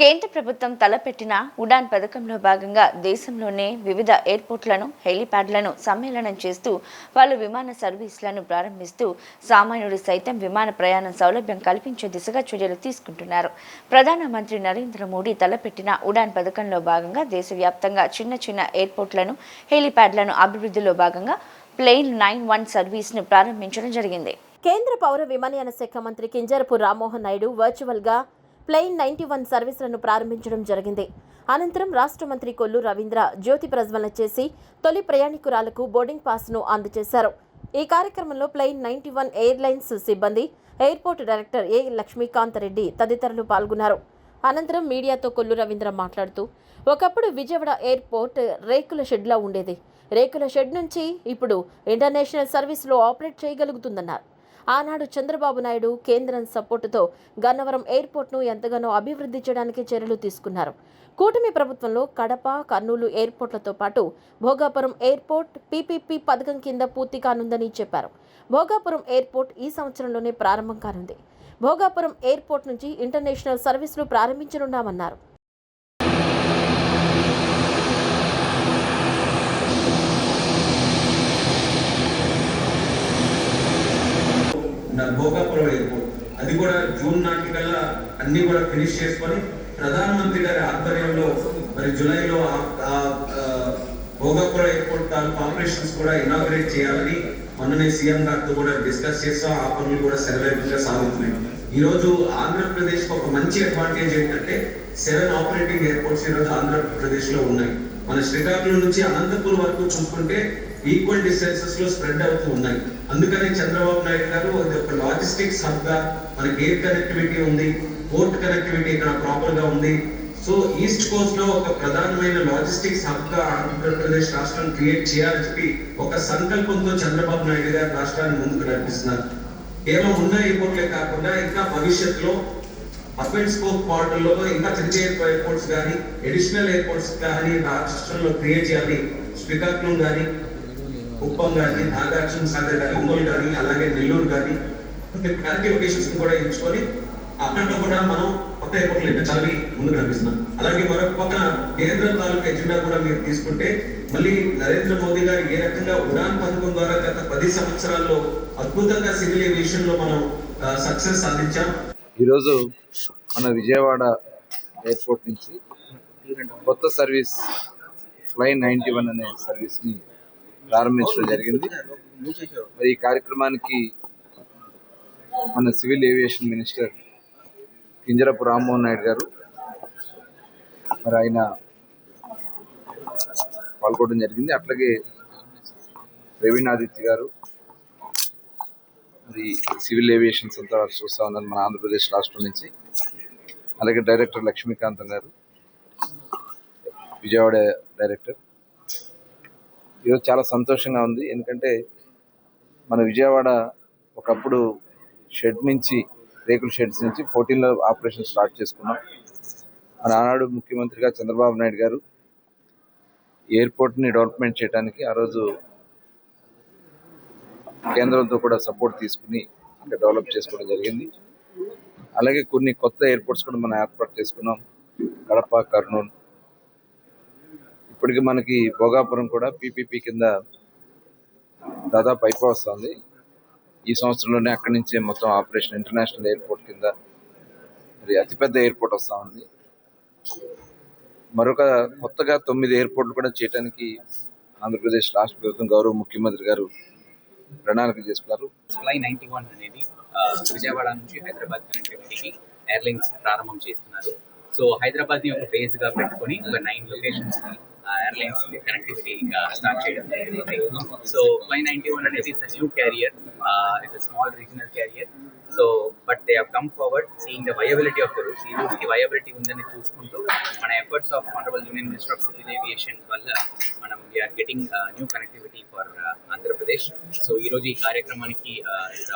కేంద్ర ప్రభుత్వం తలపెట్టిన ఉడాన్ పథకంలో భాగంగా దేశంలోనే వివిధ ఎయిర్పోర్ట్లను, హెలిప్యాడ్లను సమ్మేళనం చేస్తూ పలు విమాన సర్వీసులను ప్రారంభిస్తూ సామాన్యుడు సైతం విమాన ప్రయాణం సౌలభ్యం కల్పించే దిశగా చర్యలు తీసుకుంటున్నారు. ప్రధానమంత్రి నరేంద్ర మోడీ తలపెట్టిన ఉడాన్ పథకంలో భాగంగా దేశవ్యాప్తంగా చిన్న చిన్న ఎయిర్పోర్ట్లను, హెలిప్యాడ్లను అభివృద్ధిలో భాగంగా ప్లేన్ 91 సర్వీస్ను ప్రారంభించడం జరిగింది. కేంద్ర పౌర విమానయాన శాఖ మంత్రి కింజరపు రామ్మోహన్ నాయుడు వర్చువల్గా ప్లేన్ 91 సర్వీసులను ప్రారంభించడం జరిగింది. అనంతరం రాష్ట్ర మంత్రి కొల్లు రవీంద్ర జ్యోతి ప్రజ్వలన చేసి తొలి ప్రయాణికురాలకు బోర్డింగ్ పాస్ను అందజేశారు. ఈ కార్యక్రమంలో ప్లేన్ 91 ఎయిర్లైన్స్ సిబ్బంది, ఎయిర్పోర్ట్ డైరెక్టర్ ఏ లక్ష్మీకాంత్ రెడ్డి తదితరులు పాల్గొన్నారు. అనంతరం మీడియాతో కొల్లు రవీంద్ర మాట్లాడుతూ, ఒకప్పుడు విజయవాడ ఎయిర్పోర్ట్ రేకుల షెడ్లా ఉండేది. రేకుల షెడ్ నుంచి ఇప్పుడు ఇంటర్నేషనల్ సర్వీసులో ఆపరేట్ చేయగలుగుతుందన్నారు. ఆనాడు చంద్రబాబు నాయుడు కేంద్రం సపోర్టుతో గన్నవరం ఎయిర్పోర్ట్ను ఎంతగానో అభివృద్ధి చేయడానికి చర్యలు తీసుకున్నారు. కూటమి ప్రభుత్వంలో కడప, కర్నూలు ఎయిర్పోర్ట్లతో పాటు భోగాపురం ఎయిర్పోర్ట్ పీపీపీ పథకం కింద పూర్తి కానుందని చెప్పారు. భోగాపురం ఎయిర్పోర్ట్ ఈ సంవత్సరంలోనే ప్రారంభం కానుంది. భోగాపురం ఎయిర్పోర్ట్ నుంచి ఇంటర్నేషనల్ సర్వీసులు ప్రారంభించనున్నామన్నారు. భోగాపురం ఎయిర్పోర్ట్ అది కూడా జూన్ నాటికల్లా అన్ని కూడా ఫినిష్ చేసుకొని ప్రధానమంత్రి గారి ఆధ్వర్యంలో మరి జూలైలో భోగాపురం ఎయిర్పోర్ట్ ఆపరేషన్స్ కూడా ఇనాగ్రేట్ చేయాలని మొన్ననే సీఎం గారితో కూడా డిస్కస్ చేస్తాం. ఆ పనులు కూడా శరవేగంగా సాగుతున్నాయి. ఈ రోజు ఆంధ్రప్రదేశ్ కు ఒక మంచి అడ్వాంటేజ్ ఏంటంటే 7 ఆపరేటింగ్ ఎయిర్పోర్ట్స్ ఈ రోజు ఆంధ్రప్రదేశ్ లో ఉన్నాయి. మన శ్రీకాకుళం నుంచి అనంతపూర్ వరకు చూసుకుంటే ఈక్వల్ డిస్టెన్సెస్ లో స్ప్రెడ్ అవుతూ ఉన్నాయి. అందుకని చంద్రబాబు నాయుడు గారు ఒక లాజిస్టిక్స్ హబ్ గా మనకి ఎయిర్ కనెక్టివిటీ ఉంది, పోర్ట్ కనెక్టివిటీ ఇక్కడ ప్రాపర్ గా ఉంది. సో ఈస్ట్ కోస్ట్ లో ఒక ప్రధానమైన లాజిస్టిక్స్ హబ్ గా ఆంధ్రప్రదేశ్ రాష్ట్రం క్రియేట్ చేయాలని చెప్పి ఒక సంకల్పంతో చంద్రబాబు నాయుడు గారు రాష్ట్రాన్ని ముందుకు నడిపిస్తున్నారు. కేవలం ఉన్న ఎయిర్పోర్ట్లే కాకుండా ఇంకా భవిష్యత్తులో హబ్ అండ్ స్పోక్ మోడల్లో ఇంకా చిన్న ఎయిర్పోర్ట్స్ కానీ అడిషనల్ ఎయిర్పోర్ట్స్ కానీ రాష్ట్రంలో క్రియేట్ చేయాలి. శ్రీకాకుళం కానీ, కుప్పం కానీ, నాగార్జున సాగర్ కానీ, ఒంగోలు కానీ, అలాగే నెల్లూరు కానీ కనెక్టివ్ లొకేషన్స్ కూడా ఎంచుకొని అక్కడ కూడా మనం కొత్త ఎయిర్పోర్ట్లు నిర్మించాలని ముందుకు నడిపిస్తున్నాం. అలాగే మరొక పక్కన కేంద్రం తాలూకు ఎజెండా కూడా మీరు తీసుకుంటే మళ్ళీ నరేంద్ర మోదీ గారు ఏ రకంగా ఉడాన్ పథకం ద్వారా గత 10 సంవత్సరాల్లో అద్భుతంగా సివిల్ ఏవియేషన్ లో మనం సక్సెస్ సాధించాం. ఈరోజు మన విజయవాడ ఎయిర్పోర్ట్ నుంచి కొత్త సర్వీస్ ఫ్లైన్ 91 అనే సర్వీస్ని ప్రారంభించడం జరిగింది. మరి ఈ కార్యక్రమానికి మన civil aviation minister Kinjarapu Rammohan Naidu గారు మరి ఆయన పాల్గొనడం జరిగింది. అట్లాగే ప్రవీణ్ ఆదిత్య గారు, మరి సివిల్ ఏవియేషన్స్ అంతా చూస్తూ ఉన్నారు మన ఆంధ్రప్రదేశ్ రాష్ట్రం నుంచి. అలాగే డైరెక్టర్ లక్ష్మీకాంత్ గారు, విజయవాడ డైరెక్టర్. ఈరోజు చాలా సంతోషంగా ఉంది. ఎందుకంటే మన విజయవాడ ఒకప్పుడు షెడ్ నుంచి, రేకుల షెడ్స్ నుంచి 14లో ఆపరేషన్ స్టార్ట్ చేసుకున్నాం. మన ఆనాడు ముఖ్యమంత్రిగా చంద్రబాబు నాయుడు గారు ఎయిర్పోర్ట్ని డెవలప్మెంట్ చేయడానికి ఆ రోజు కేంద్రంతో కూడా సపోర్ట్ తీసుకుని ఇంకా డెవలప్ చేసుకోవడం జరిగింది. అలాగే కొన్ని కొత్త ఎయిర్పోర్ట్స్ కూడా మనం ఏర్పాటు చేసుకున్నాం, కడప, కర్నూలు. ఇప్పటికి మనకి భోగాపురం కూడా పీపీపీ కింద దాదాపు అయిపోతుంది. ఈ సంవత్సరంలోనే అక్కడి నుంచే మొత్తం ఆపరేషన్ ఇంటర్నేషనల్ ఎయిర్పోర్ట్ కింద మరి అతిపెద్ద ఎయిర్పోర్ట్ వస్తూ ఉంది. మరొక కొత్తగా 9 ఎయిర్పోర్ట్లు కూడా చేయడానికి ఆంధ్రప్రదేశ్ రాష్ట్ర ప్రభుత్వం గౌరవ ముఖ్యమంత్రి గారు ప్రణాళిక చేసుకున్నారు. ఫ్లైన్ 91 అనేది విజయవాడ నుంచి హైదరాబాద్ కనెక్టివిటీకి ఎయిర్లైన్స్ ప్రారంభం చేస్తున్నారు. సో హైదరాబాద్ ని ఒక బేస్ గా పెట్టుకొని ఒక 9 లొకేషన్స్ ఎయిర్లైన్స్ కనెక్టివిటీ స్టార్ట్ చేయడం జరిగింది. సో ఫ్లైన్ 91 అనేది it's new carrier, it's small regional carrier. So but they have come forward seeing the viability of the routes. ఈ రూట్స్ కి వయబిలిటీ ఉందని చూసుకుంటూ మన efforts of honourable union minister of civil aviation వల్ల మనం we're getting new connectivity for Andhra Pradesh. So ఈ రోజు ఈ కార్యక్రమానికి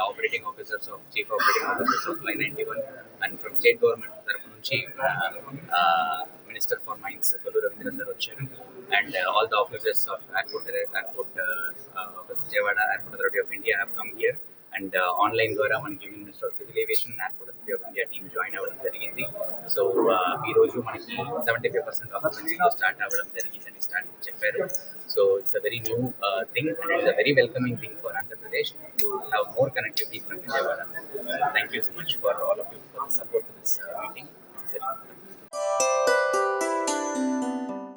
operating officers of chief operating officers of Fly 91 and from state government తరఫు నుంచి Minister for Mines, Kollu Ravindra sir వచ్చారు. And all the officers of Vijayawada Airport Authority of India have come here. And online ద్వారా మనకి union minister of civil aviation and airport authority of India team join అవ్వడం జరిగింది. So ఈరోజు మనకి 75% ఆక్యుపెన్సీతో start అవ్వడం జరిగిందని చెప్పారు. So it's a very new thing and it's a very welcoming thing for Andhra Pradesh to have more connectivity from Vijayawada. Thank you so much for all of you for support to this meeting.